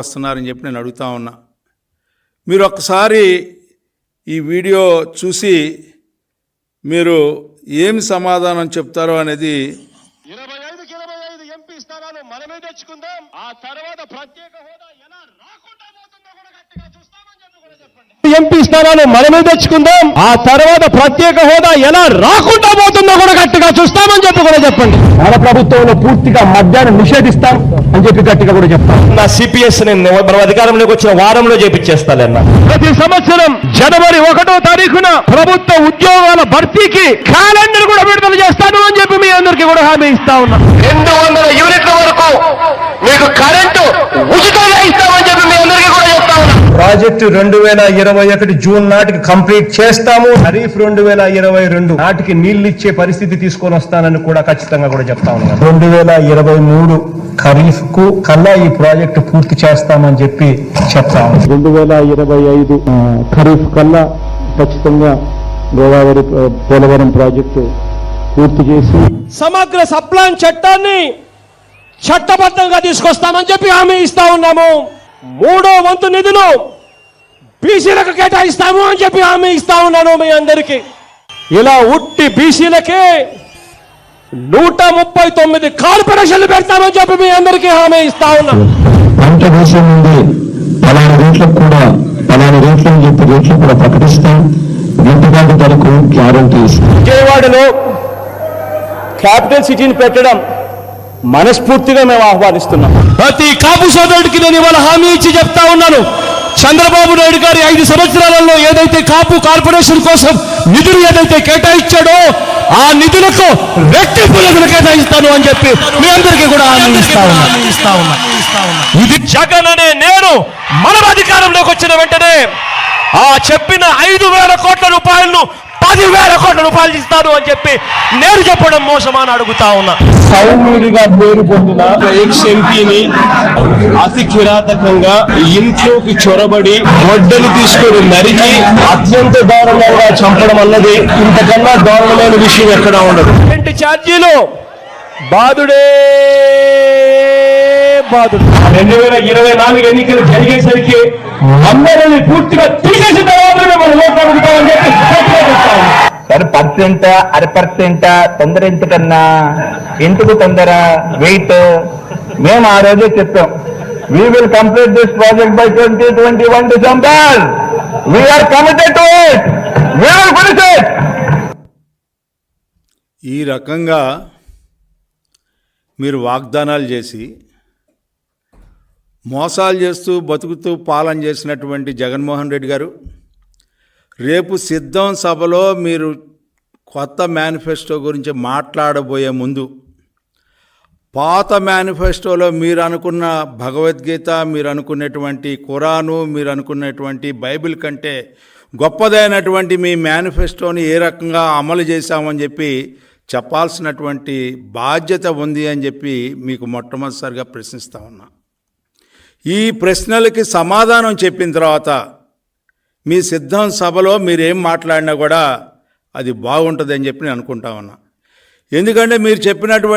వస్తున్నారని చెప్పి నేను అడుగుతా ఉన్నా. మీరు ఒక్కసారి ఈ వీడియో చూసి మీరు ఏమి సమాధానం చెప్తారో అనేది. 25కి 25 ఎంపీ స్థానాలు మనమే తెచ్చుకుందాం. ఆ తర్వాత ప్రత్యేక హోదా ఎలా రాకుండా పోతుందో కూడా గట్టిగా చూస్తామని చెప్పండి. ఎంపీ స్థానాలు మనమే తెచ్చుకుందాం. ఆ తర్వాత ప్రత్యేక హోదా ఎలా రాకుండా పోతుందో కూడా గట్టిగా చూస్తామని చెప్పండి. మన ప్రభుత్వంలో పూర్తిగా మద్యాన్ని నిషేధిస్తాం అని చెప్పి గట్టిగా కూడా చెప్తాం. నా సిపిఎస్ మనం అధికారంలోకి వచ్చిన వారంలో చేపించేస్తానన్నా. ప్రతి సంవత్సరం జనవరి 1వ తారీఖున ప్రభుత్వ ఉద్యోగాల భర్తీకి క్యాలెండర్ కూడా విడుదల చేస్తాను అని చెప్పి మీ అందరికీ కూడా హామీ ఇస్తా ఉన్నా. 200 యూనిట్ల వరకు మీకు కరెంటు ఉచితంగా ఇస్తామని చెప్పి మీ అందరికీ కూడా చెప్తా ఉన్నా. ప్రాజెక్టు 2021 జూన్ నాటికి కంప్లీట్ చేస్తాము. ఖరీఫ్ 2022 నాటికి నీళ్లు ఇచ్చే పరిస్థితి తీసుకొని వస్తానని కూడా ఖచ్చితంగా కూడా చెప్తా ఉన్నాను. 2023 ఖరీఫ్ కు కల్లా ఈ ప్రాజెక్టు పూర్తి చేస్తామని చెప్పి చెప్తా ఉన్నాను. 2025 ఖరీఫ్ కల్లా ఖచ్చితంగా గోదావరి పోలవరం ప్రాజెక్టు పూర్తి చేసి సమగ్ర సప్లాన్ చట్టాన్ని చట్టబద్ధంగా తీసుకొస్తామని చెప్పి హామీ ఇస్తా ఉన్నాము. 3వ వంతు నిధులు బీసీలకు కేటాయిస్తాము అని చెప్పి హామీ ఇస్తా ఉన్నాను మీ అందరికీ. ఇలా ఉట్టి బీసీలకే 139 కార్పొరేషన్లు పెడతామని చెప్పి మీ అందరికీ హామీ ఇస్తా ఉన్నాం. పంట దేశం నుండి పలానా రేట్లకు కూడా పలానా రేట్లని చెప్పి రేట్లు కూడా ప్రకటిస్తాం. గిట్టుబాటు ధరకు గ్యారంటీ ఇస్తాం. విజయవాడలో క్యాపిటల్ సిటీని పెట్టడం మనస్ఫూర్తిగా మేము ఆహ్వానిస్తున్నాం. ప్రతి కాపు సోదరుడికి నేను ఇవాళ హామీ ఇచ్చి చెప్తా ఉన్నాను. చంద్రబాబు నాయుడు గారి 5 సంవత్సరాలలో ఏదైతే కాపు కార్పొరేషన్ కోసం నిధులు ఏదైతే కేటాయించాడో ఆ నిధులకు రెట్టింపు నిధులు కేటాయిస్తాను అని చెప్పి మీ అందరికీ కూడా హామీ ఇస్తా ఉన్నా. ఇది జగన్ అనే నేను మనం అధికారంలోకి వచ్చిన వెంటనే ఆ చెప్పిన 5,000 కోట్ల రూపాయలను 10,000 కోట్ల రూపాయలు ఇస్తాను అని చెప్పి నేను చెప్పడం మోసమా అని అడుగుతా ఉన్నా. సౌమ్యుడిగా పేరు పొందిన ఎక్స్ ఎంపీని అతి కిరాతకంగా ఇంట్లోకి చొరబడి గొడ్డలు తీసుకొని నరికి అత్యంత దారుణంగా చంపడం అన్నది ఇంతకన్నా దారుణమైన విషయం ఎక్కడా ఉండదు. కరెంటు ఛార్జీలు బాధుడే బాధుడు. 2024 ఎన్నికలు జరిగేసరికి అందరినీ పూర్తిగా తీసేసిన తర్వాత మనం ఓట్లు అడుగుతామని చెప్పి సరే పర్సెంట్ 1% తొందర ఎందుకన్నా, ఎందుకు తొందర వెయిట్? మేము ఆ రోజే చెప్పాం, we will complete this project by 2021 December. We are committed to it. We will finish it. ఈ రకంగా మీరు వాగ్దానాలు చేసి మోసాలు చేస్తూ బతుకుతూ పాలన చేసినటువంటి జగన్మోహన్ రెడ్డి గారు రేపు సిద్ధం సభలో మీరు కొత్త మేనిఫెస్టో గురించి మాట్లాడబోయే ముందు పాత మేనిఫెస్టోలో మీరు అనుకున్న భగవద్గీత, మీరు అనుకున్నటువంటి ఖురాను, మీరు అనుకున్నటువంటి బైబిల్ కంటే గొప్పదైనటువంటి మీ మేనిఫెస్టోని ఏ రకంగా అమలు చేశామని చెప్పి చెప్పాల్సినటువంటి బాధ్యత ఉంది అని చెప్పి మీకు మొట్టమొదటిసారిగా ప్రశ్నిస్తా ఉన్నా. ఈ ప్రశ్నలకి సమాధానం చెప్పిన తర్వాత మీ సిద్ధం సభలో మీరేం మాట్లాడినా కూడా అది బాగుంటుందని చెప్పి నేను అనుకుంటా ఉన్నా. ఎందుకంటే మీరు చెప్పినటువంటి